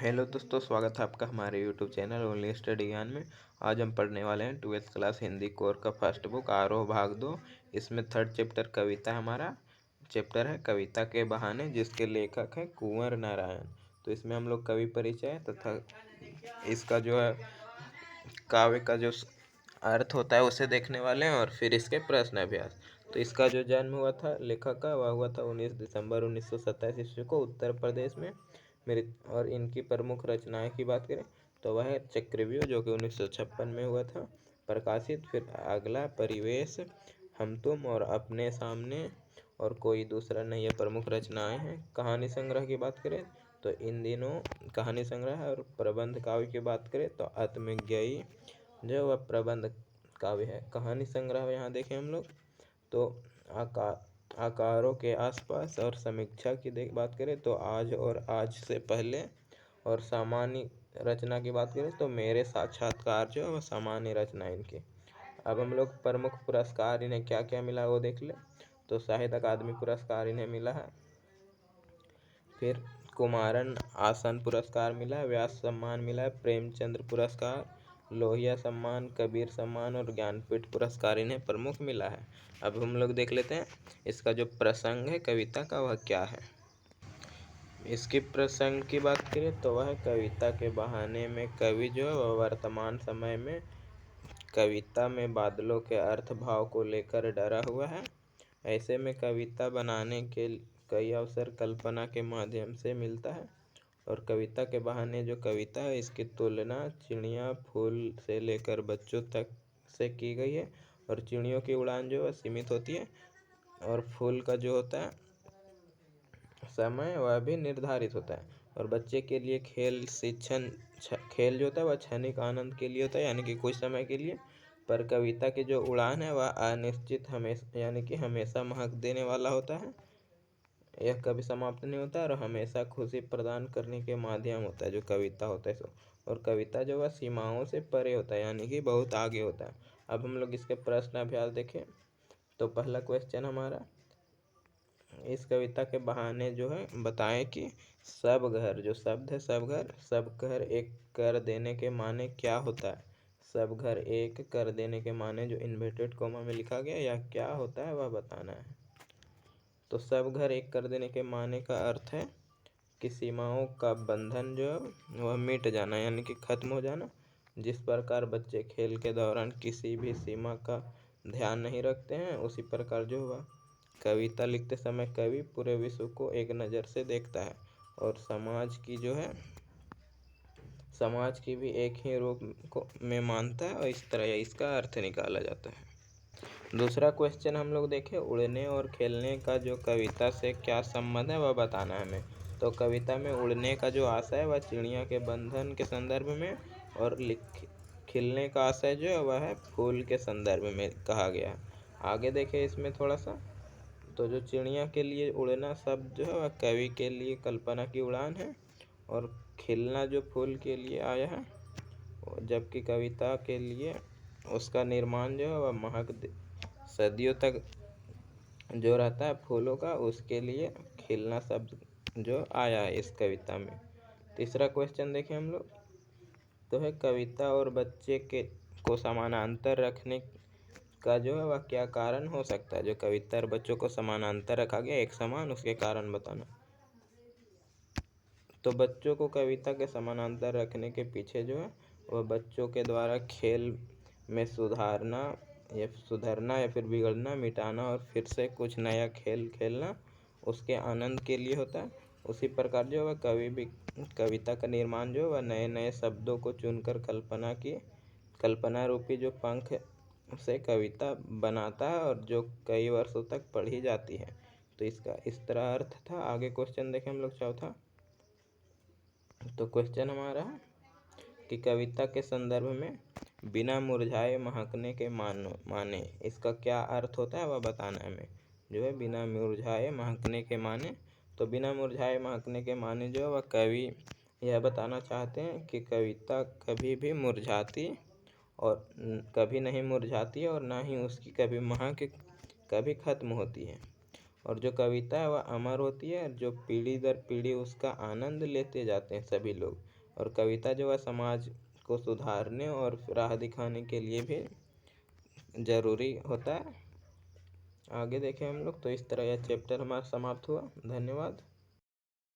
Hello दोस्तों, स्वागत है आपका हमारे यूट्यूब चैनल ओनली स्टडी ज्ञान में। आज हम पढ़ने वाले हैं 12th क्लास हिंदी कोर का फर्स्ट बुक आरोह भाग 2। इसमें थर्ड चैप्टर कविता हमारा चैप्टर है, कविता के बहाने, जिसके लेखक हैं कुंवर नारायण। तो इसमें हम लोग कवि परिचय तथा इसका जो है काव्य का जो अर्थ होता है उसे देखने वाले हैं और फिर इसके प्रश्न अभ्यास। तो इसका जो जन्म हुआ था लेखक का, वह हुआ था 19 दिसंबर 1927 ईस्वी को उत्तर प्रदेश में। मेरे और इनकी प्रमुख रचनाएं की बात करें तो वह है चक्रव्यूह, जो कि 1956 में हुआ था प्रकाशित। फिर अगला परिवेश, हम तुम और अपने सामने और कोई दूसरा नहीं, ये प्रमुख रचनाएं हैं। कहानी संग्रह की बात करें तो इन दिनों कहानी संग्रह और प्रबंध काव्य की बात करें तो आत्मज्ञेयी जो वह प्रबंध काव्य है। कहानी संग्रह यहाँ देखें हम लोग तो आकारों के आसपास, और समीक्षा की बात करें तो आज और आज से पहले, और सामान्य रचना की बात करें तो मेरे साक्षात्कार जो है वह सामान्य रचना इनकी। अब हम लोग प्रमुख पुरस्कार इन्हें क्या क्या मिला वो देख ले। तो साहित्य अकादमी पुरस्कार इन्हें मिला है, फिर कुमारन आसन पुरस्कार मिला है, व्यास सम्मान मिला है, प्रेमचंद्र पुरस्कार, लोहिया सम्मान, कबीर सम्मान और ज्ञानपीठ पुरस्कार इन्हें प्रमुख मिला है। अब हम लोग देख लेते हैं इसका जो प्रसंग है कविता का वह क्या है। इसकी प्रसंग की बात करें तो वह कविता के बहाने में कवि जो है वह वर्तमान समय में कविता में बादलों के अर्थ भाव को लेकर डरा हुआ है। ऐसे में कविता बनाने के कई अवसर कल्पना के माध्यम से मिलता है, और कविता के बहाने जो कविता है इसकी तुलना चिड़िया फूल से लेकर बच्चों तक से की गई है। और चिड़ियों की उड़ान जो है सीमित होती है, और फूल का जो होता है समय वह भी निर्धारित होता है। और बच्चे के लिए खेल शिक्षण खेल जो होता है वह क्षणिक आनंद के लिए होता है, यानी कि कुछ समय के लिए। पर कविता की जो उड़ान है वह अनिश्चित हमेशा, यानी कि हमेशा महक देने वाला होता है। यह कभी समाप्त नहीं होता और हमेशा खुशी प्रदान करने के माध्यम होता है जो कविता होता है सो। और कविता जो है सीमाओं से परे होता है, यानी कि बहुत आगे होता है। अब हम लोग इसके प्रश्न अभ्यास देखें तो पहला क्वेश्चन हमारा, इस कविता के बहाने जो है बताएं कि सब घर, जो शब्द है सब घर एक कर देने के माने क्या होता है। सब घर एक कर देने के माने जो इन्वर्टेड कोमा में लिखा गया यह क्या होता है वह बताना है। तो सब घर एक कर देने के माने का अर्थ है कि सीमाओं का बंधन जो है वह मिट जाना, यानी कि खत्म हो जाना। जिस प्रकार बच्चे खेल के दौरान किसी भी सीमा का ध्यान नहीं रखते हैं, उसी प्रकार जो हुआ कविता लिखते समय कवि पूरे विश्व को एक नज़र से देखता है और समाज की भी एक ही रूप को में मानता है, और इस तरह इसका अर्थ निकाला जाता है। दूसरा क्वेश्चन हम लोग देखें, उड़ने और खेलने का जो कविता से क्या संबंध है वह बताना है हमें। तो कविता में उड़ने का जो आशय है वह चिड़िया के बंधन के संदर्भ में, और खिलने का आशय जो है वह है फूल के संदर्भ में कहा गया है। आगे देखें इसमें थोड़ा सा, तो जो चिड़िया के लिए उड़ना शब्द जो है वह कवि के लिए कल्पना की उड़ान है, और खिलना जो फूल के लिए आया है, जबकि कविता के लिए उसका निर्माण जो है वह महक सदियों तक जो रहता है फूलों का, उसके लिए खिलना शब्द जो आया है इस कविता में। तीसरा क्वेश्चन देखें हम लोग, तो है कविता और बच्चे के को समानांतर रखने का जो है वह क्या कारण हो सकता है। जो कविता और बच्चों को समानांतर रखा गया एक समान, उसके कारण बताना। तो बच्चों को कविता के समानांतर रखने के पीछे जो है वह बच्चों के द्वारा खेल में सुधरना या फिर बिगड़ना, मिटाना और फिर से कुछ नया खेल खेलना उसके आनंद के लिए होता है। उसी प्रकार जो वह कविता का निर्माण जो वह नए नए शब्दों को चुनकर कल्पना रूपी जो पंख से कविता बनाता है, और जो कई वर्षों तक पढ़ी जाती है। तो इसका इस तरह अर्थ था। आगे क्वेश्चन देखें हम लोग चौथा। तो क्वेश्चन हमारा है कि कविता के संदर्भ में बिना मुरझाए महकने के माने इसका क्या अर्थ होता है वह बताना है हमें। जो है बिना मुरझाए महकने के माने, तो बिना मुरझाए महकने के माने जो है वह कवि यह बताना चाहते हैं कि कविता कभी भी मुरझाती और कभी नहीं मुरझाती, और ना ही उसकी कभी महक कभी खत्म होती है। और जो कविता है वह अमर होती है, जो पीढ़ी दर पीढ़ी उसका आनंद लेते जाते हैं सभी लोग। और कविता जो है समाज को सुधारने और राह दिखाने के लिए भी ज़रूरी होता है। आगे देखें हम लोग। तो इस तरह यह चैप्टर हमारा समाप्त हुआ। धन्यवाद।